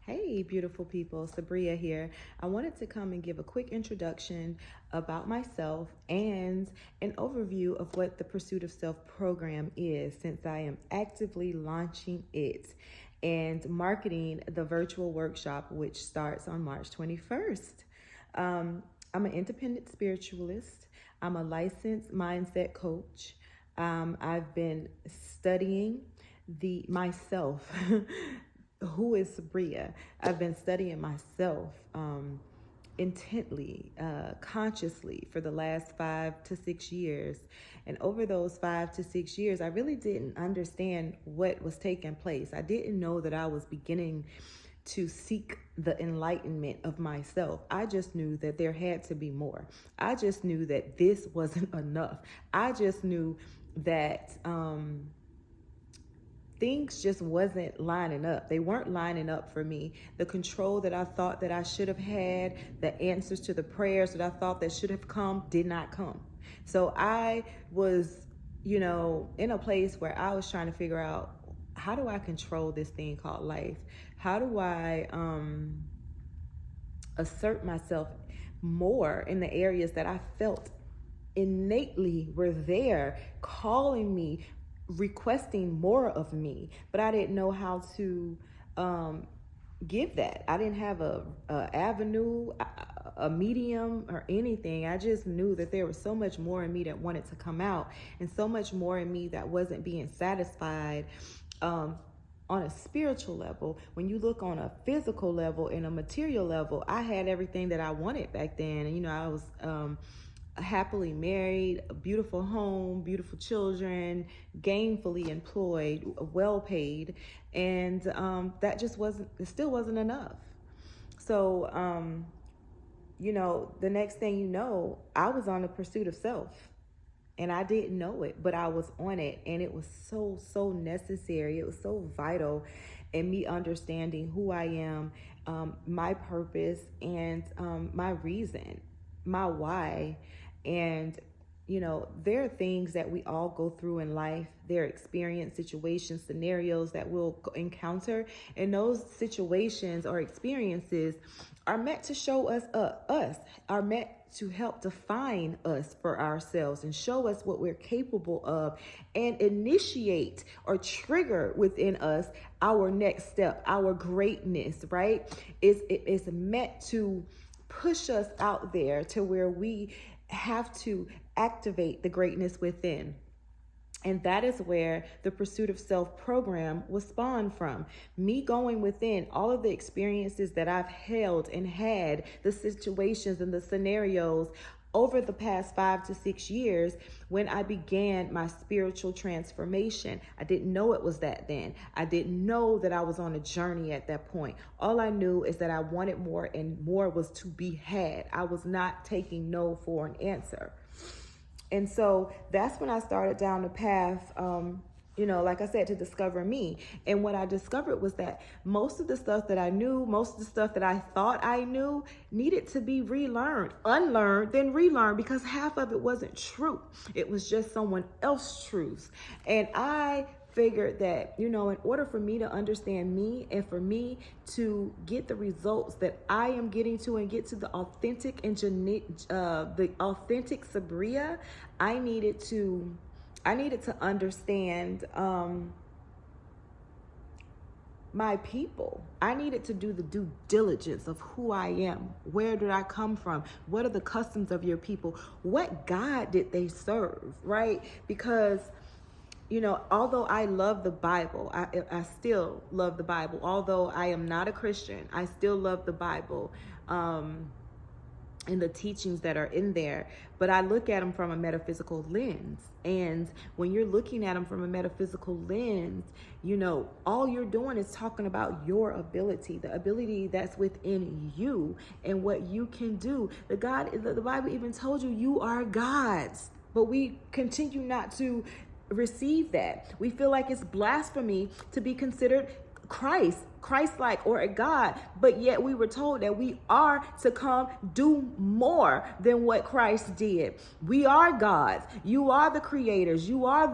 Hey, beautiful people, Sabria here. I wanted to come and give a quick introduction about myself and an overview of what the Pursuit of Self program is, since I am actively launching it and marketing the virtual workshop, which starts on March 21st. I'm an independent spiritualist. I'm a licensed mindset coach. I've been studying myself. Who is Sabria? I've been studying myself intently, consciously for the last 5 to 6 years. And over those 5 to 6 years, I really didn't understand what was taking place. I didn't know that I was beginning to seek the enlightenment of myself. I just knew that there had to be more. I just knew that this wasn't enough. I just knew that things just wasn't lining up. They weren't lining up for me. The control that I thought that I should have had, the answers to the prayers that I thought that should have come, did not come. So I was, in a place where I was trying to figure out, how do I control this thing called life? How do I assert myself more in the areas that I felt innately were there, calling me, requesting more of me, but I didn't know how to give that. I didn't have a avenue, a medium, or anything. I just knew that there was so much more in me that wanted to come out, and so much more in me that wasn't being satisfied on a spiritual level. When you look on a physical level and a material level, I had everything that I wanted back then. And I was happily married, a beautiful home, beautiful children, gainfully employed, well paid, and that just it still wasn't enough. So, the next thing you know, I was on the pursuit of self. And I didn't know it, but I was on it. And it was so necessary. It was so vital in me understanding who I am, my purpose, and my reason, my why. And, there are things that we all go through in life. There are experience, situations, scenarios that we'll encounter. And those situations or experiences are meant to show us, are meant to help define us for ourselves and show us what we're capable of and initiate or trigger within us our next step, our greatness, right? It's meant to push us out there to where we have to activate the greatness within. And that is where the Pursuit of Self program was spawned from. Me going within all of the experiences that I've held and had, the situations and the scenarios over the past 5 to 6 years when I began my spiritual transformation. I didn't know it was that then. I didn't know that I was on a journey at that point. All I knew is that I wanted more, and more was to be had. I was not taking no for an answer. And so that's when I started down the path, like I said, to discover me. And what I discovered was that most of the stuff that I knew, most of the stuff that I thought I knew needed to be relearned, unlearned, then relearned, because half of it wasn't true. It was just someone else's truth. And I figured that, in order for me to understand me and for me to get the results that I am getting to and get to the authentic and the authentic Sabria, I needed to understand my people. I needed to do the due diligence of who I am. Where did I come from? What are the customs of your people? What God did they serve, right? Because although I love the Bible, I still love the Bible. Although I am not a Christian, I still love the Bible and the teachings that are in there. But I look at them from a metaphysical lens. And when you're looking at them from a metaphysical lens, all you're doing is talking about your ability, the ability that's within you and what you can do. The Bible even told you are gods, but we continue not to receive that. We feel like it's blasphemy to be considered Christ-like or a God, but yet we were told that we are to come do more than what Christ did. We are gods. You are the creators. You are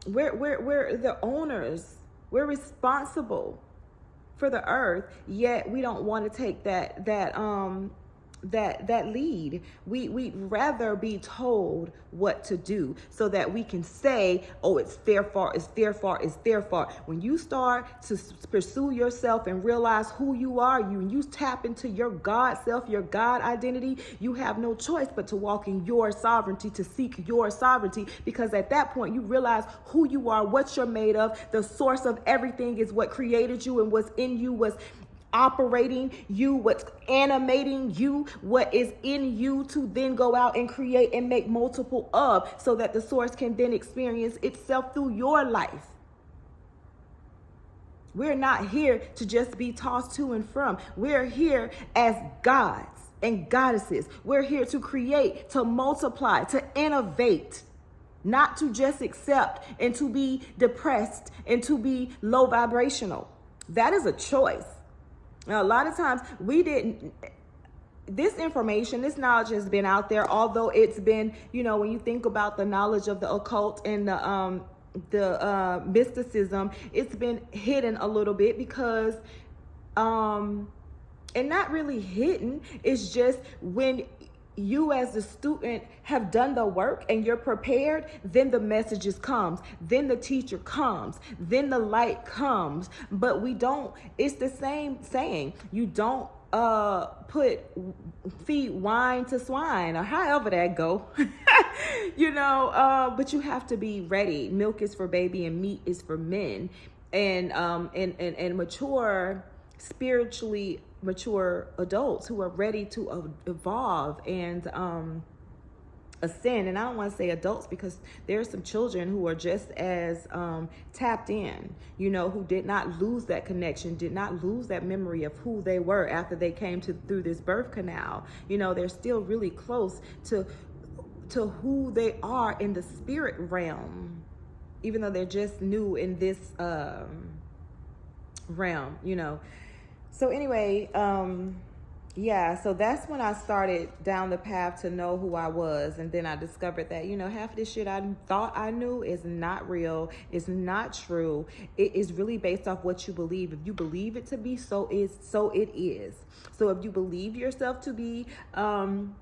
we're the owners. We're responsible. for the earth, yet we don't want to take that lead. We'd rather be told what to do so that we can say, oh, it's their fault, it's their fault, it's their fault. When you start to pursue yourself and realize who you are, you tap into your God self, your God identity, you have no choice but to walk in your sovereignty, to seek your sovereignty, because at that point you realize who you are, what you're made of. The source of everything is what created you, and what's in you, was operating you, what's animating you, what is in you to then go out and create and make multiple of, so that the source can then experience itself through your life. We're not here to just be tossed to and from. We're here as gods and goddesses. We're here to create, to multiply, to innovate, not to just accept and to be depressed and to be low vibrational. That is a choice. Now, a lot of times this information, this knowledge has been out there, although it's been, when you think about the knowledge of the occult and the mysticism, it's been hidden a little bit because, and not really hidden, it's just when you as the student have done the work and you're prepared, then the messages comes, then the teacher comes, then the light comes. But we don't, it's the same saying, you don't feed wine to swine, or however that go. But you have to be ready. Milk is for baby and meat is for men. And mature, spiritually mature adults who are ready to evolve and ascend. And I don't want to say adults, because there are some children who are just as tapped in, who did not lose that connection, did not lose that memory of who they were after they came through this birth canal. They're still really close to who they are in the spirit realm, even though they're just new in this realm, So anyway, so that's when I started down the path to know who I was. And then I discovered that, half of this shit I thought I knew is not real, is not true. It is really based off what you believe. If you believe it to be so, it is. So if you believe yourself to be from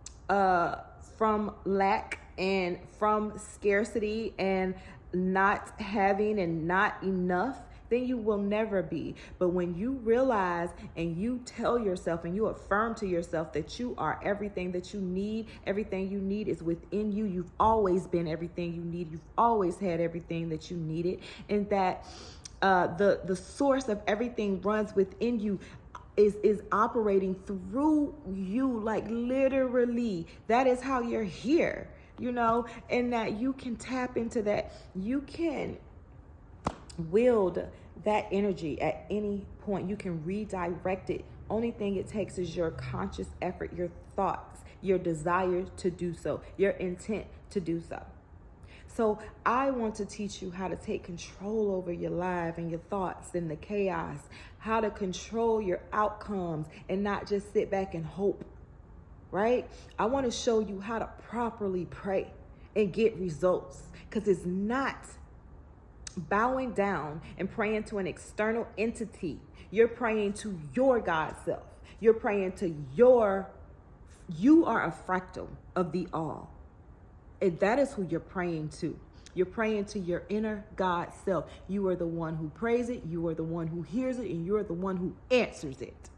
lack and from scarcity and not having and not enough, then you will never be. But when you realize and you tell yourself and you affirm to yourself that you are everything that you need is within you. You've always been everything you need. You've always had everything that you needed. And that the source of everything runs within you, is operating through you, like literally. That is how you're here, and that you can tap into that. You can wield that energy at any point. You can redirect it. Only thing it takes is your conscious effort, your thoughts, your desire to do so, your intent to do so. So I want to teach you how to take control over your life and your thoughts and the chaos, how to control your outcomes and not just sit back and hope, right? I want to show you how to properly pray and get results, because it's not bowing down and praying to an external entity. You're praying to your God self. You're praying to you are a fractal of the all. And that is who you're praying to. You're praying to your inner God self. You are the one who prays it. You are the one who hears it. And you're the one who answers it.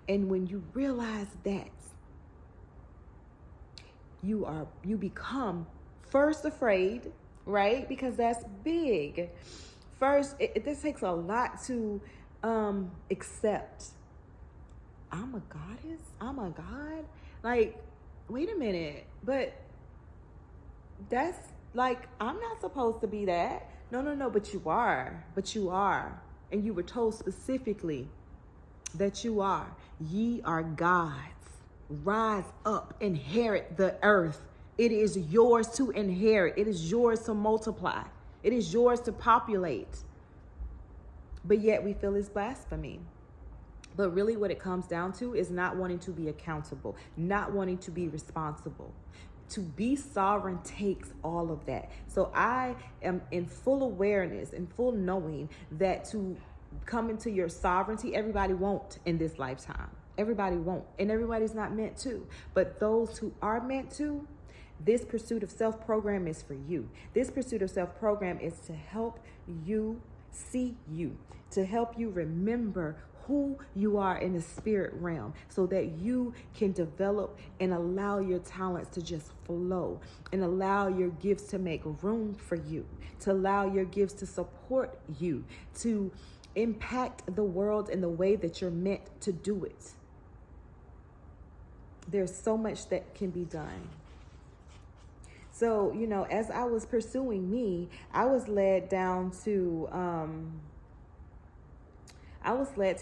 And when you realize that, you become first afraid, right? Because that's big. First, this takes a lot to accept. I'm a goddess? I'm a god? Like, wait a minute. But that's like, I'm not supposed to be that. No, but you are. And you were told specifically that you are. Ye are gods. Rise up, inherit the earth. It is yours to inherit. It is yours to multiply. It is yours to populate. But yet we feel it's blasphemy. But really what it comes down to is not wanting to be accountable, not wanting to be responsible. To be sovereign takes all of that. So I am in full awareness and full knowing that to come into your sovereignty. Everybody won't in this lifetime. Everybody won't. And everybody's not meant to. But those who are meant to, this Pursuit of Self program is for you. This Pursuit of Self program is to help you see you, to help you remember who you are in the spirit realm, so that you can develop and allow your talents to just flow, and allow your gifts to make room for you, to allow your gifts to support you, to impact the world in the way that you're meant to do it. There's so much that can be done. So, you know, as I was pursuing me, I was led down to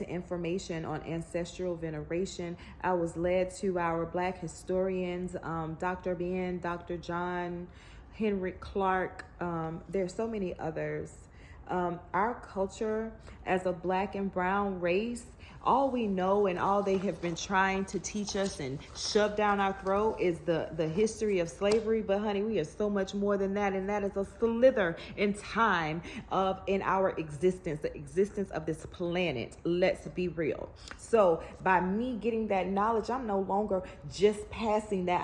information on ancestral veneration. I was led to our Black historians, Dr. Ben, Dr. John, Henrik Clark. There's so many others. Our culture as a Black and brown race, all we know and all they have been trying to teach us and shove down our throat is the history of slavery. But honey, we are so much more than that. And that is a slither in time in our existence, the existence of this planet. Let's be real. So by me getting that knowledge, I'm no longer just passing that.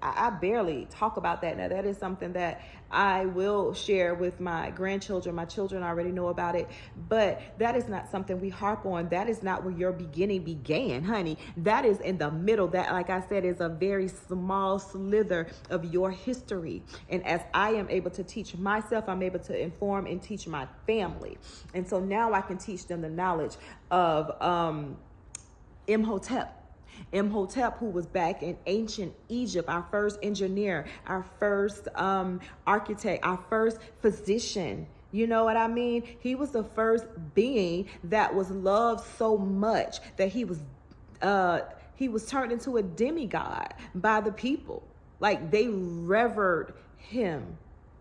I barely talk about that. Now that is something that I will share with my grandchildren. My children already know about it, but that is not something we harp on. That is not where your beginning began, honey. That is in the middle. That, like I said, is a very small slither of your history. And as I am able to teach myself, I'm able to inform and teach my family. And so now I can teach them the knowledge of Imhotep. Imhotep, who was back in ancient Egypt, our first engineer, our first architect, our first physician. You know what I mean? He was the first being that was loved so much that he was turned into a demigod by the people. Like, they revered him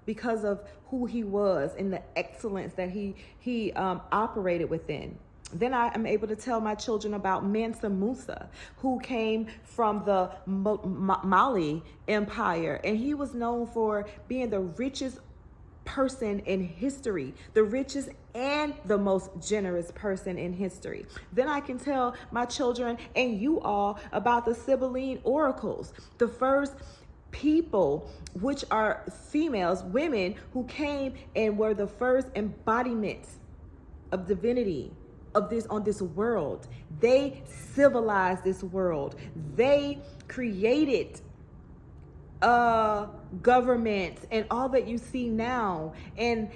because of who he was and the excellence that he operated within. Then I am able to tell my children about Mansa Musa, who came from the Mali Empire, and he was known for being the richest person in history, the richest and the most generous person in history. Then I can tell my children and you all about the Sibylline oracles, the first people, which are females, women who came and were the first embodiments of divinity on this world. They civilized this world. They created governments and all that you see now, and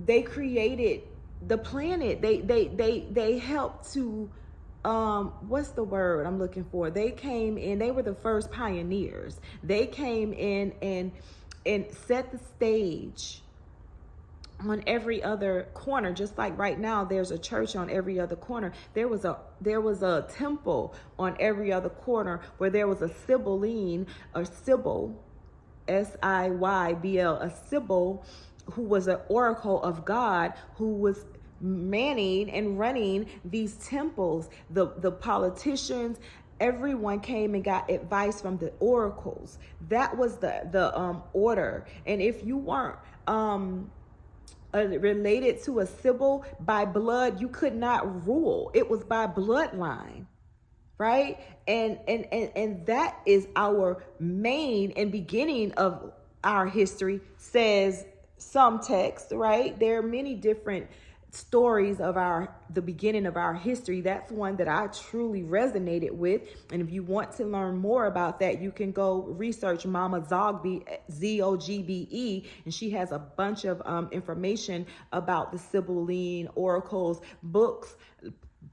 they created the planet. They helped to what's the word I'm looking for? They came in, they were the first pioneers. They came in and set the stage on every other corner. Just like right now there's a church on every other corner, there was a temple on every other corner where there was a Sibylline, or Sibyl, Siybl, a Sibyl, who was an oracle of God, who was manning and running these temples. The politicians, everyone came and got advice from the oracles. That was the order. And if you weren't related to a Sibyl by blood, you could not rule. It was by bloodline, right? And that is our main and beginning of our history, says some text, right? There are many different stories of the beginning of our history. That's one that I truly resonated with. And if you want to learn more about that, you can go research Mama Zogby, Zogbe, and she has a bunch of information about the Sibylline oracles, books,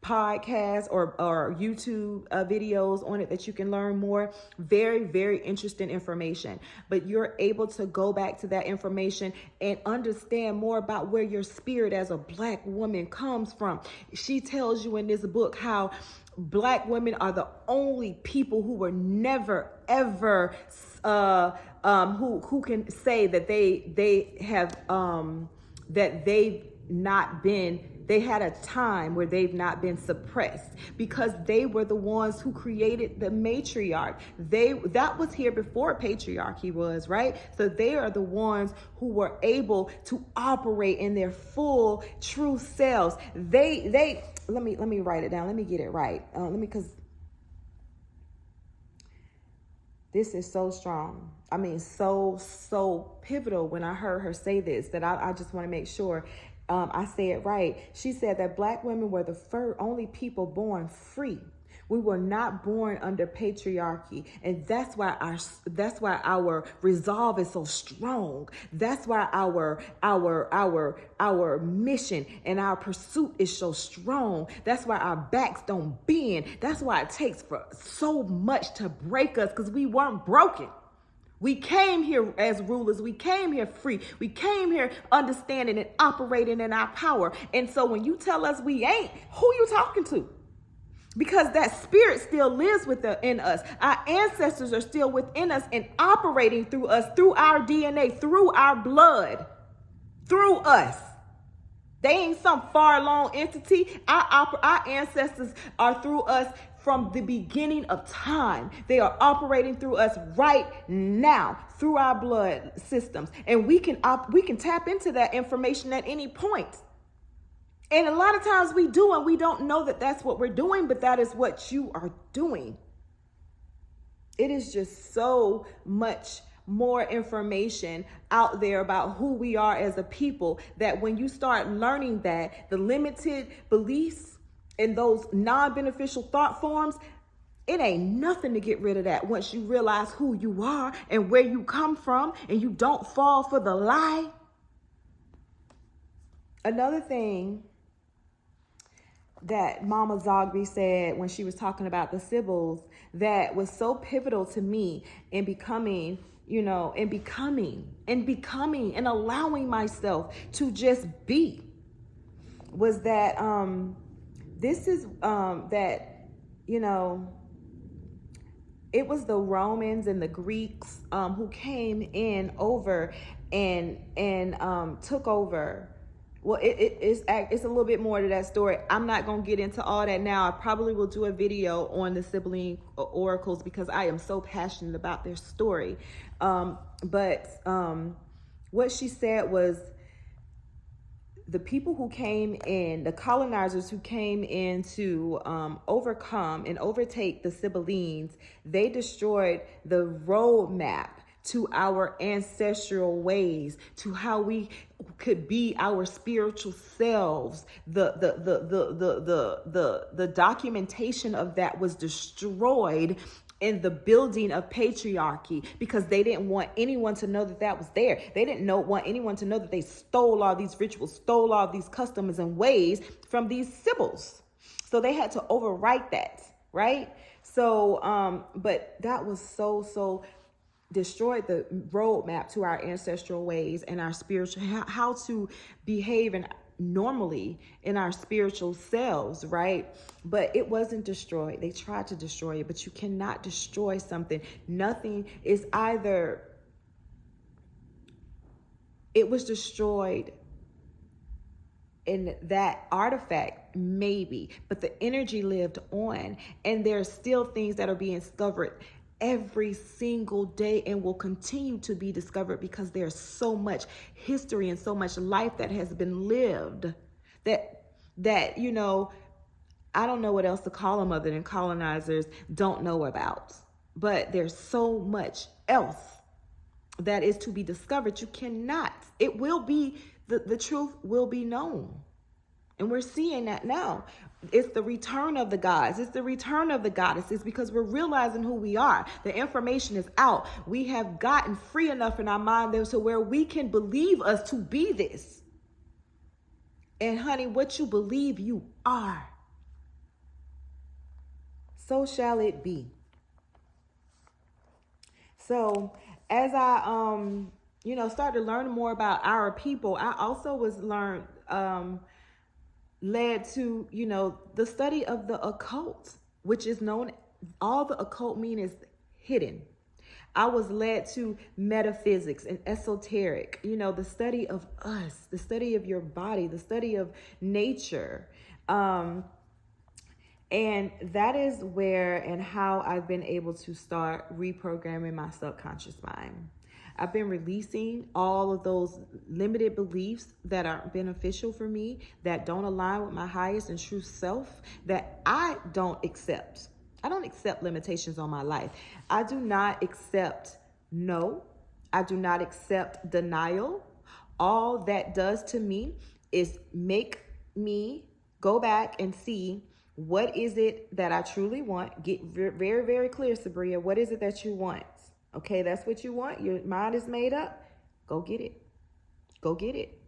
podcasts, or YouTube videos on it that you can learn more. Very, very interesting information. But you're able to go back to that information and understand more about where your spirit as a Black woman comes from. She tells you in this book how Black women are the only people who were never, ever, who can say that they have, that they've not been They had a time where they've not been suppressed because they were the ones who created the matriarch. That was here before patriarchy was, right? So they are the ones who were able to operate in their full true selves. Let me write it down. Let me get it right. Because this is so strong. I mean, so pivotal when I heard her say this, that I just want to make sure I say it right. She said that Black women were the only people born free. We were not born under patriarchy, and that's why our resolve is so strong. That's why our mission and our pursuit is so strong. That's why our backs don't bend. That's why it takes for so much to break us, because we weren't broken. We came here as rulers. We came here free. We came here understanding and operating in our power. And so when you tell us we ain't, who you talking to? Because that spirit still lives within us. Our ancestors are still within us and operating through us, through our DNA, through our blood, through us. They ain't some far along entity. Our ancestors are through us from the beginning of time. They are operating through us right now, through our blood systems. And we can tap into that information at any point. And a lot of times we do, and we don't know that that's what we're doing, but that is what you are doing. It is just so much more information out there about who we are as a people, that when you start learning that the limited beliefs and those non-beneficial thought forms, it ain't nothing to get rid of that once you realize who you are and where you come from, and you don't fall for the lie. Another thing that Mama Zogby said when she was talking about the Sibyls that was so pivotal to me in becoming, and allowing myself to just be, was that it was the Romans and the Greeks who came in over and took over. Well, it's a little bit more to that story. I'm not going to get into all that now. I probably will do a video on the Sibylline oracles because I am so passionate about their story. But what she said was, the people who came in, the colonizers who came in to overcome and overtake the Sibyllines, they destroyed the roadmap to our ancestral ways, to how we could be our spiritual selves. The documentation of that was destroyed in the building of patriarchy, because they didn't want anyone to know that was there. They didn't want anyone to know that they stole all these rituals, stole all these customs and ways from these Sibyls. So they had to overwrite that, right? So, but that was so destroyed the roadmap to our ancestral ways and our spiritual, how to behave and normally in our spiritual selves, right? But it wasn't destroyed. They tried to destroy it, but you cannot destroy something. Nothing is either, it was destroyed in that artifact, maybe, but the energy lived on, and there's still things that are being discovered every single day and will continue to be discovered, because there's so much history and so much life that has been lived that I don't know what else to call them other than colonizers don't know about. But there's so much else that is to be discovered. You cannot, it will be, the truth will be known. And we're seeing that now. It's the return of the gods. It's the return of the goddesses, because we're realizing who we are. The information is out. We have gotten free enough in our mind there to where we can believe us to be this. And honey, what you believe you are, so shall it be. So as I, started learning more about our people, I also was led to, the study of the occult, which is known, all the occult mean is hidden. I was led to metaphysics and esoteric, the study of us, the study of your body, the study of nature. And that is where and how I've been able to start reprogramming my subconscious mind. I've been releasing all of those limited beliefs that aren't beneficial for me, that don't align with my highest and true self, that I don't accept. I don't accept limitations on my life. I do not accept no. I do not accept denial. All that does to me is make me go back and see, what is it that I truly want? Get very, very clear, Sabria. What is it that you want? Okay, that's what you want. Your mind is made up. Go get it. Go get it.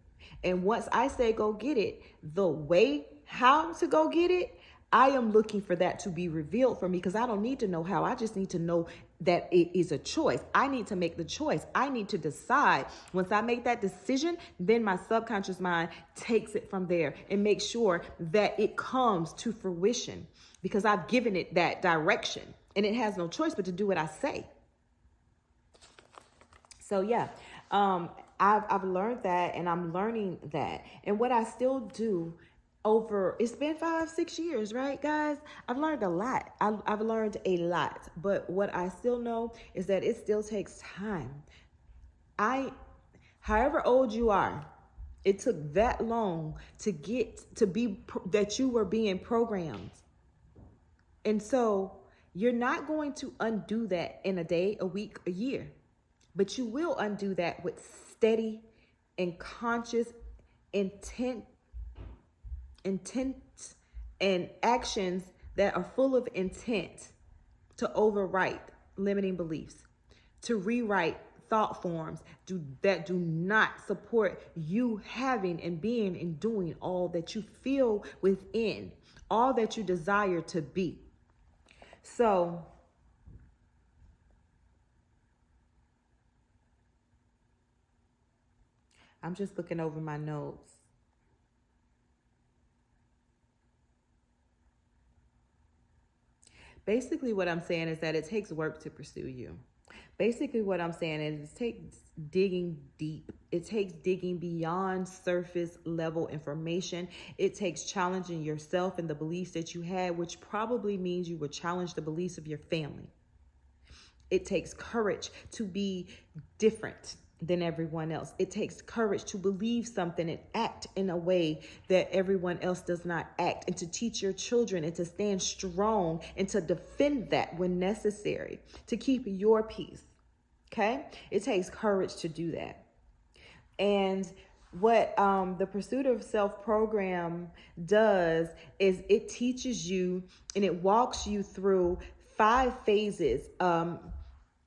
And once I say go get it, the way how to go get it, I am looking for that to be revealed for me, because I don't need to know how. I just need to know that it is a choice. I need to make the choice. I need to decide. Once I make that decision, then my subconscious mind takes it from there and makes sure that it comes to fruition, because I've given it that direction and it has no choice but to do what I say. So yeah, I've learned that, and I'm learning that. And what I still do it's been 5-6 years, right, guys? I've learned a lot. I've learned a lot. But what I still know is that it still takes time. However old you are, it took that long to get to be that you were being programmed. And so you're not going to undo that in a day, a week, a year. But you will undo that with steady and conscious intent and actions that are full of intent to overwrite limiting beliefs, to rewrite thought forms that do not support you having and being and doing all that you feel within, all that you desire to be. So I'm just looking over my notes. Basically, what I'm saying is that it takes work to pursue you. Basically, what I'm saying is it takes digging deep. It takes digging beyond surface level information. It takes challenging yourself and the beliefs that you had, which probably means you would challenge the beliefs of your family. It takes courage to be different than everyone else. It takes courage to believe something and act in a way that everyone else does not act, and to teach your children and to stand strong and to defend that when necessary, to keep your peace. Okay? It takes courage to do that. And what the Pursuit of Self program does is it teaches you and it walks you through 5 phases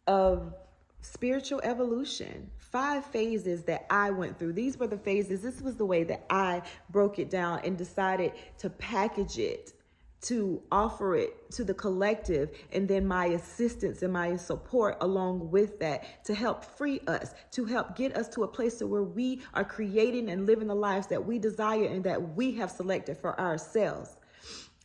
of spiritual evolution. 5 phases that I went through. These were the phases. This was the way that I broke it down and decided to package it, to offer it to the collective, and then my assistance and my support along with that to help free us, to help get us to a place to where we are creating and living the lives that we desire and that we have selected for ourselves.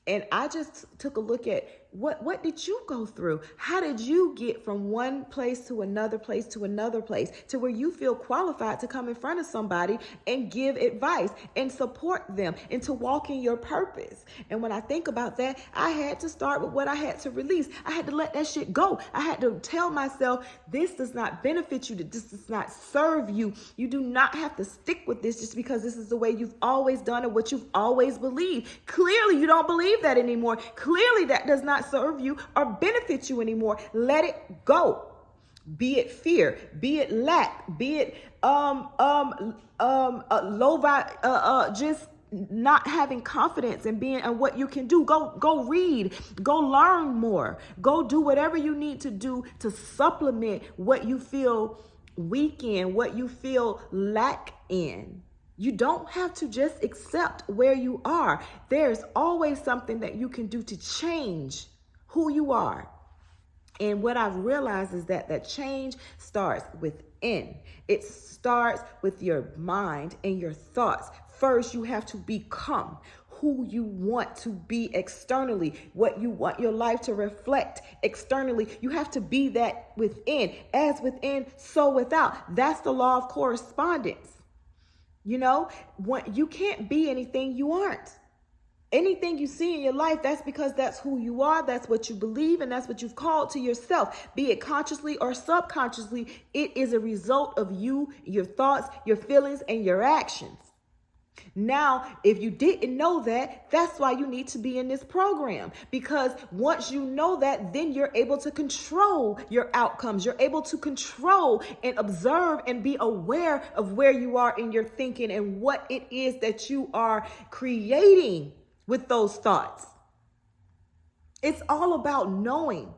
And I just took a look at what did you go through? How did you get from one place to another place to another place to where you feel qualified to come in front of somebody and give advice and support them and to walk in your purpose? And when I think about that, I had to start with what I had to release. I had to let that shit go. I had to tell myself, this does not benefit you, this does not serve you. You do not have to stick with this just because this is the way you've always done it, what you've always believed. Clearly, you don't believe that anymore. Clearly, that does not serve you or benefit you anymore. Let it go. Be it fear, be it lack, be it just not having confidence and being and what you can do. Go read, go learn more, go do whatever you need to do to supplement what you feel weak in, what you feel lack in. You don't have to just accept where you are. There's always something that you can do to change who you are. And what I've realized is that change starts within. It starts with your mind and your thoughts. First, you have to become who you want to be externally, what you want your life to reflect externally. You have to be that within. As within, so without. That's the law of correspondence. You know, you can't be anything you aren't. Anything you see in your life, that's because that's who you are, that's what you believe, and that's what you've called to yourself. Be it consciously or subconsciously, it is a result of you, your thoughts, your feelings, and your actions. Now, if you didn't know that, that's why you need to be in this program. Because once you know that, then you're able to control your outcomes. You're able to control and observe and be aware of where you are in your thinking and what it is that you are creating with those thoughts. It's all about knowing.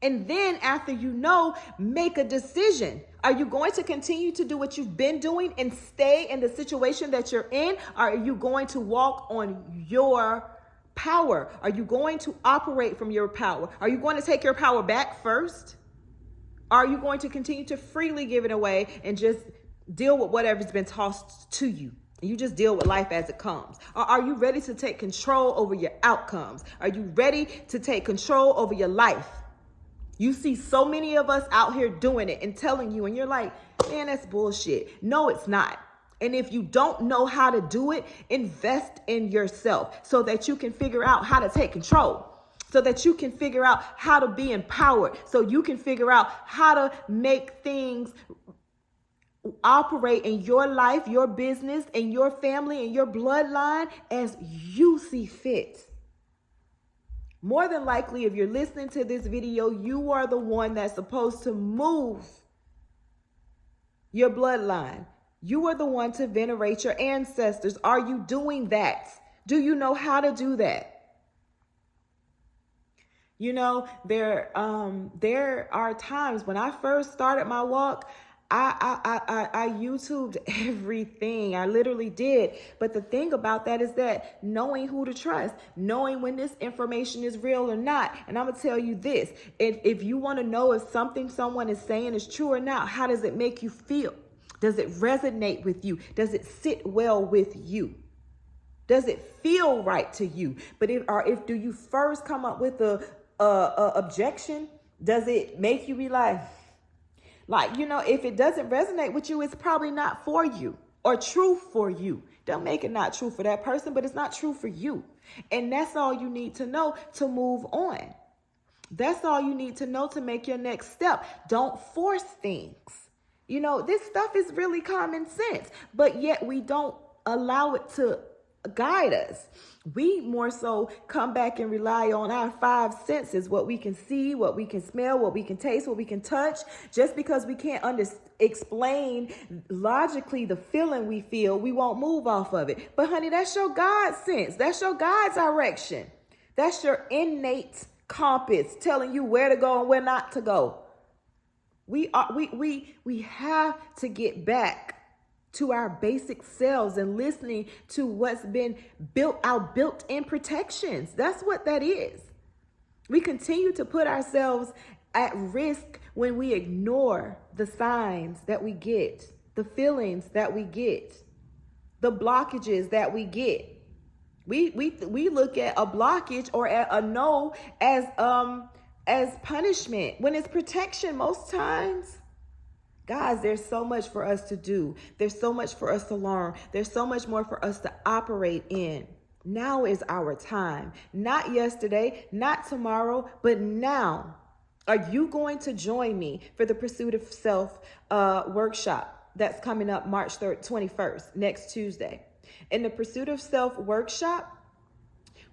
And then after you know, make a decision. Are you going to continue to do what you've been doing and stay in the situation that you're in? Or are you going to walk on your power? Are you going to operate from your power? Are you going to take your power back first? Are you going to continue to freely give it away and just deal with whatever's been tossed to you? You just deal with life as it comes. Or are you ready to take control over your outcomes? Are you ready to take control over your life? You see so many of us out here doing it and telling you, and you're like, man, that's bullshit. No, it's not. And if you don't know how to do it, invest in yourself so that you can figure out how to take control, so that you can figure out how to be empowered, so you can figure out how to make things operate in your life, your business, and your family, and your bloodline as you see fit. More than likely, if you're listening to this video, you are the one that's supposed to move your bloodline. You are the one to venerate your ancestors. Are you doing that? Do you know how to do that? You know, there are times when I first started my walk, I YouTubed everything. I literally did. But the thing about that is that knowing who to trust, knowing when this information is real or not. And I'm going to tell you this, if you want to know if something someone is saying is true or not, how does it make you feel? Does it resonate with you? Does it sit well with you? Does it feel right to you? But if do you first come up with a objection? Does it make you be like, you know, if it doesn't resonate with you, it's probably not for you or true for you. Don't make it not true for that person, but it's not true for you. And that's all you need to know to move on. That's all you need to know to make your next step. Don't force things. You know, this stuff is really common sense, but yet we don't allow it to guide us. We more so come back and rely on our five senses, what we can see, what we can smell, what we can taste, what we can touch. Just because we can't explain logically the feeling we feel, we won't move off of it. But honey, that's your God sense. That's your God direction. That's your innate compass telling you where to go and where not to go. We have to get back to our basic selves and listening to what's been built, our built-in protections. That's what that is. We continue to put ourselves at risk when we ignore the signs that we get, the feelings that we get, the blockages that we get. We look at a blockage or at a no as punishment when it's protection most times. Guys, there's so much for us to do. There's so much for us to learn. There's so much more for us to operate in. Now is our time. Not yesterday, not tomorrow, but now. Are you going to join me for the Pursuit of Self workshop that's coming up March 3rd, 21st, next Tuesday? In the Pursuit of Self workshop,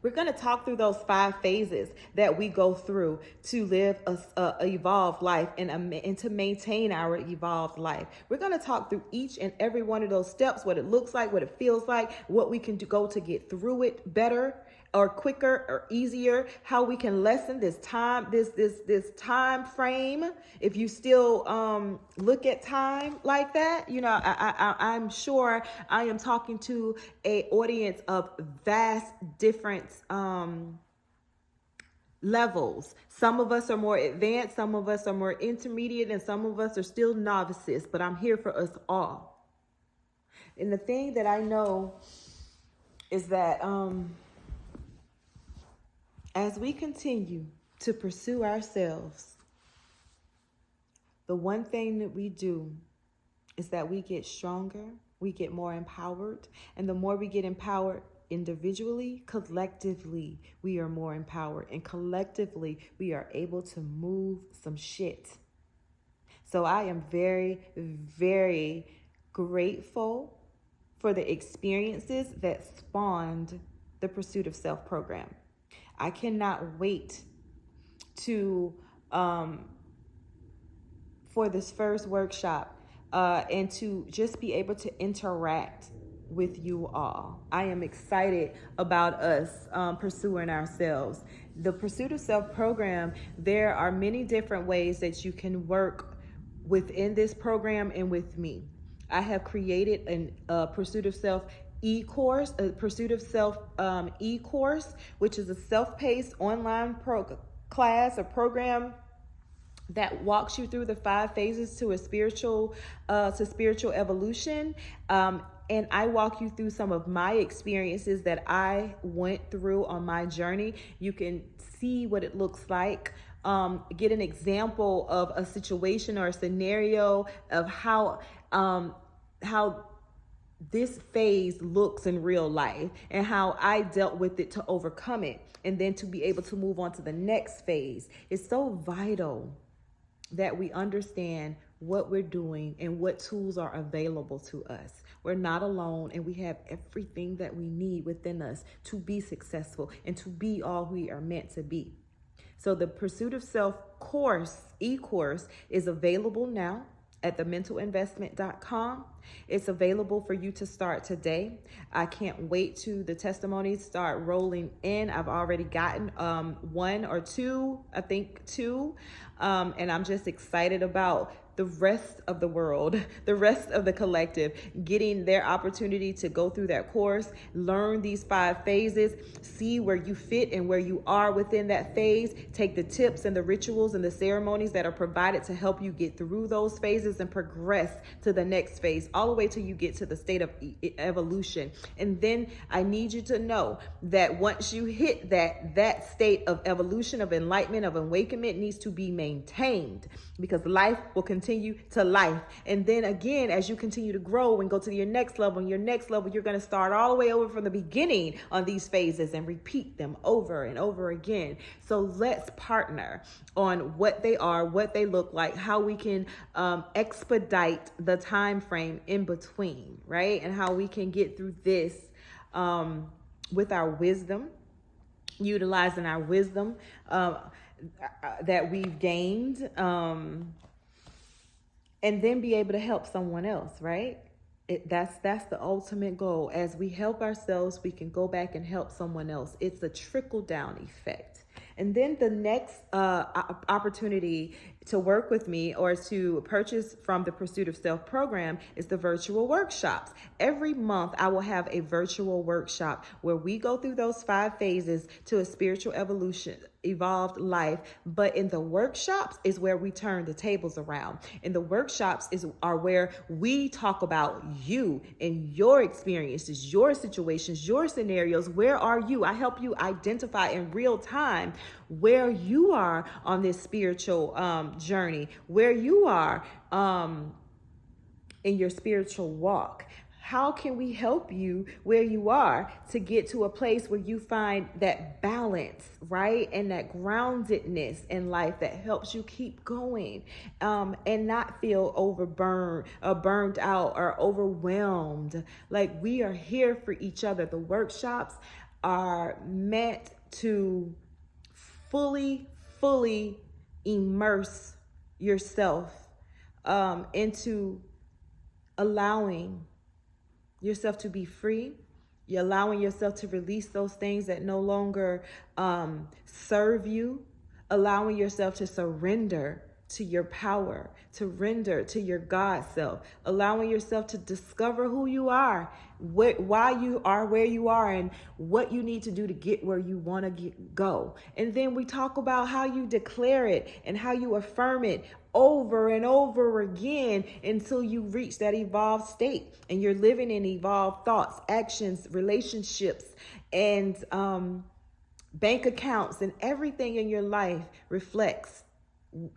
we're going to talk through those 5 phases that we go through to live a evolved life and to maintain our evolved life. We're going to talk through each and every one of those steps, what it looks like, what it feels like, what we can go to get through it better or quicker or easier, how we can lessen this time, this time frame. If you still look at time like that, you know, I'm sure I am talking to an audience of vast different levels. Some of us are more advanced, some of us are more intermediate, and some of us are still novices, but I'm here for us all. And the thing that I know is that As we continue to pursue ourselves, the one thing that we do is that we get stronger, we get more empowered, and the more we get empowered individually, collectively, we are more empowered, and collectively, we are able to move some shit. So I am very, very grateful for the experiences that spawned the Pursuit of Self program. I cannot wait to for this first workshop and to just be able to interact with you all. I am excited about us pursuing ourselves. The Pursuit of Self program, there are many different ways that you can work within this program and with me. I have created a Pursuit of Self e-course, a Pursuit of Self e-course, which is a self-paced online class or program that walks you through the 5 phases to spiritual evolution. And I walk you through some of my experiences that I went through on my journey. You can see what it looks like. Get an example of a situation or a scenario of how this phase looks in real life and how I dealt with it to overcome it, and then to be able to move on to the next phase. It's so vital that we understand what we're doing and what tools are available to us. We're not alone, and we have everything that we need within us to be successful and to be all we are meant to be. So the Pursuit of Self course, e-course, is available now at thementalinvestment.com. It's available for you to start today. I can't wait to the testimonies start rolling in. I've already gotten 1 or 2, I think 2. And I'm just excited about the rest of the world, the rest of the collective, getting their opportunity to go through that course, learn these 5 phases, see where you fit and where you are within that phase, take the tips and the rituals and the ceremonies that are provided to help you get through those phases and progress to the next phase, all the way till you get to the state of evolution. And then I need you to know that once you hit that state of evolution, of enlightenment, of awakenment, needs to be maintained, because life will continue to life. And then again, as you continue to grow and go to your next level, and your next level, you're going to start all the way over from the beginning on these phases and repeat them over and over again. So let's partner on what they are, what they look like, how we can expedite the time frame in between, right? And how we can get through this with our wisdom, utilizing our wisdom that we've gained, and then be able to help someone else, right? That's the ultimate goal. As we help ourselves, we can go back and help someone else. It's a trickle-down effect. And then the next opportunity to work with me or to purchase from the Pursuit of Self program is the virtual workshops. Every month, I will have a virtual workshop where we go through those 5 phases to a spiritual evolution, evolved life. But in the workshops is where we turn the tables around. In the workshops are where we talk about you and your experiences, your situations, your scenarios. Where are you? I help you identify in real time where you are on this spiritual journey, where you are in your spiritual walk. How can we help you where you are to get to a place where you find that balance, right? And that groundedness in life that helps you keep going and not feel overburned or burned out or overwhelmed. Like, we are here for each other. The workshops are meant to fully immerse yourself into allowing yourself to be free. You're allowing yourself to release those things that no longer serve you, allowing yourself to surrender to your power, to render to your God self, allowing yourself to discover who you are, why you are where you are, and what you need to do to get where you want to go. And then we talk about how you declare it and how you affirm it over and over again until you reach that evolved state and you're living in evolved thoughts, actions, relationships, and bank accounts and everything in your life reflects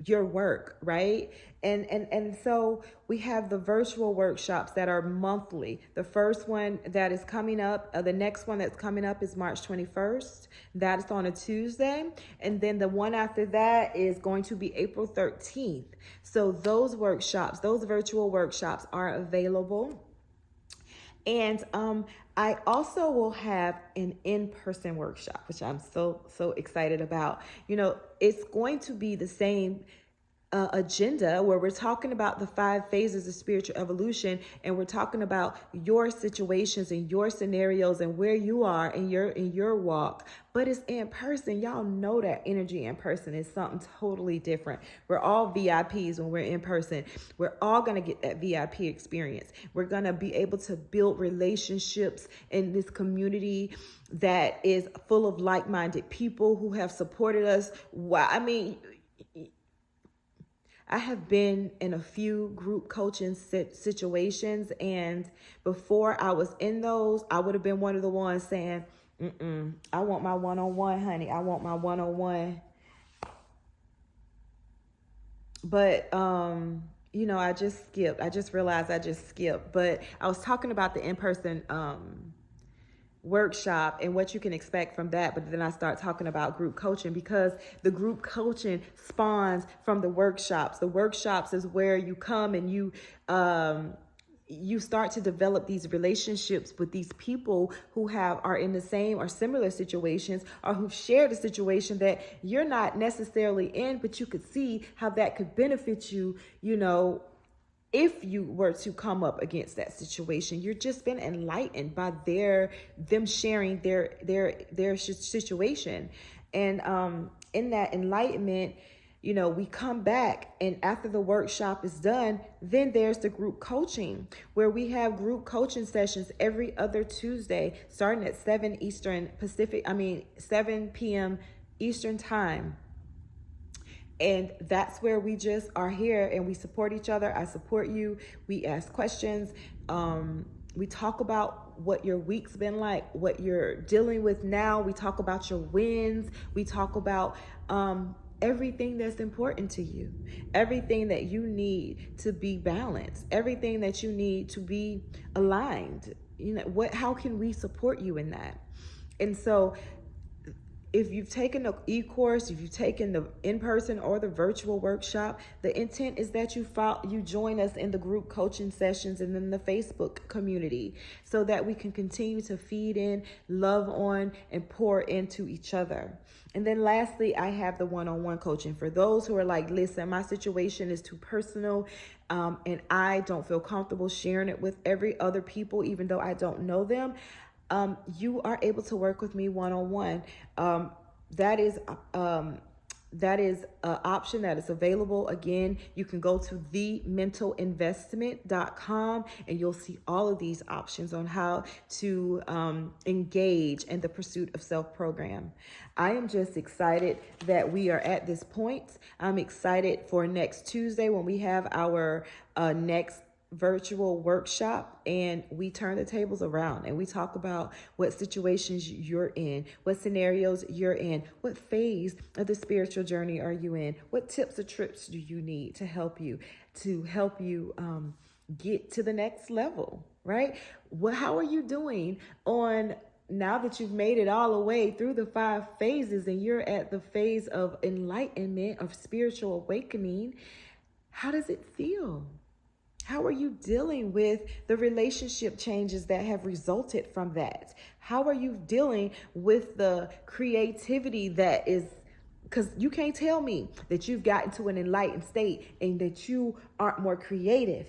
your work, right? And so we have the virtual workshops that are monthly. The first one that is coming up, the next one that's coming up is March 21st. That's on a Tuesday. And then the one after that is going to be April 13th. So those workshops, those virtual workshops are available. And I also will have an in-person workshop, which I'm so excited about. You know, it's going to be the same agenda where we're talking about the 5 phases of spiritual evolution, and we're talking about your situations and your scenarios and where you are in your walk. But it's in person. Y'all know that energy in person is something totally different. We're all VIPs when we're in person. We're all going to get that VIP experience. We're going to be able to build relationships in this community that is full of like-minded people who have supported us. Wow. I mean, I have been in a few group coaching situations, and before I was in those, I would have been one of the ones saying, I want my one-on-one, honey. I want my one-on-one. But, you know, I just skipped. I just realized I just skipped. But I was talking about the in-person workshop and what you can expect from that, but then I start talking about group coaching because the group coaching spawns from the workshops. The workshops is where you come and you start to develop these relationships with these people who are in the same or similar situations, or who've shared a situation that you're not necessarily in, but you could see how that could benefit you, you know, if you were to come up against that situation. You're just been enlightened by them sharing their situation. And in that enlightenment, you know, we come back, and after the workshop is done, then there's the group coaching, where we have group coaching sessions every other Tuesday, starting at 7 p.m. Eastern time. And that's where we just are here and we support each other. I support you. We ask questions. We talk about what your week's been like, what you're dealing with now. We talk about your wins. We talk about everything that's important to you, everything that you need to be balanced, everything that you need to be aligned. You know, how can we support you in that? And so if you've taken the e-course, if you've taken the in-person or the virtual workshop, the intent is that you join us in the group coaching sessions and in the Facebook community, so that we can continue to feed in, love on, and pour into each other. And then lastly, I have the one-on-one coaching for those who are like, listen, my situation is too personal, and I don't feel comfortable sharing it with every other people, even though I don't know them. You are able to work with me one-on-one. That is an option that is available. Again, you can go to thementalinvestment.com and you'll see all of these options on how to engage in the Pursuit of Self program. I am just excited that we are at this point. I'm excited for next Tuesday when we have our next virtual workshop, and we turn the tables around and we talk about what situations you're in, what scenarios you're in, what phase of the spiritual journey are you in, what tips or tricks do you need to help you get to the next level, right? How are you doing on, now that you've made it all the way through the 5 phases and you're at the phase of enlightenment, of spiritual awakening? How does it feel? How are you dealing with the relationship changes that have resulted from that? How are you dealing with the creativity that is, because you can't tell me that you've gotten to an enlightened state and that you aren't more creative,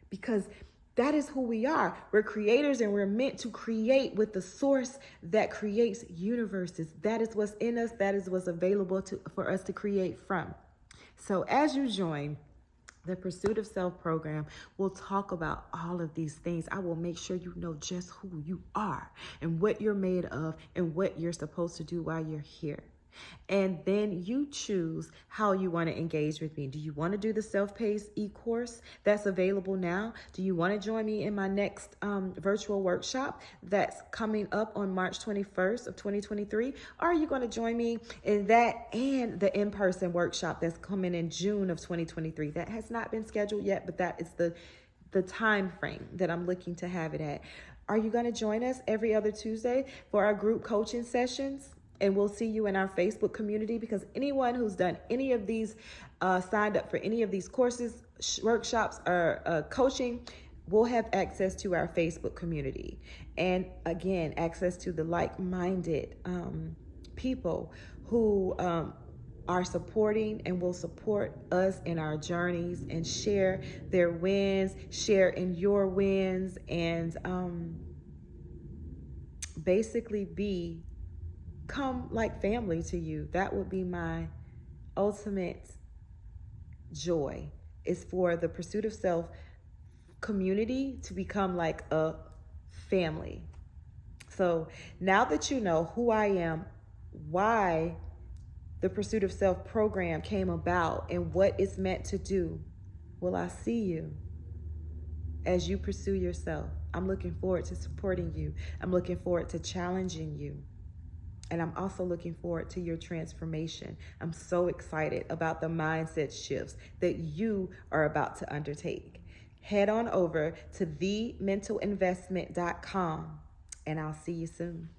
because that is who we are. We're creators, and we're meant to create with the source that creates universes. That is what's in us. That is what's available for us to create from. So as you join the Pursuit of Self program, we'll talk about all of these things. I will make sure you know just who you are and what you're made of and what you're supposed to do while you're here. And then you choose how you want to engage with me. Do you want to do the self-paced e-course that's available now? Do you want to join me in my next virtual workshop that's coming up on March 21st of 2023? Or are you going to join me in that and the in-person workshop that's coming in June of 2023? That has not been scheduled yet, but that is the time frame that I'm looking to have it at. Are you going to join us every other Tuesday for our group coaching sessions? And we'll see you in our Facebook community, because anyone who's done any of these, signed up for any of these courses, workshops, or coaching, will have access to our Facebook community. And again, access to the like-minded people who are supporting and will support us in our journeys and share their wins, share in your wins, and basically come like family to you. That would be my ultimate joy, is for the Pursuit of Self community to become like a family. So now that you know who I am, why the Pursuit of Self program came about, and what it's meant to do, will I see you as you pursue yourself. I'm looking forward to supporting you. I'm looking forward to challenging you. And I'm also looking forward to your transformation. I'm so excited about the mindset shifts that you are about to undertake. Head on over to thementalinvestment.com, and I'll see you soon.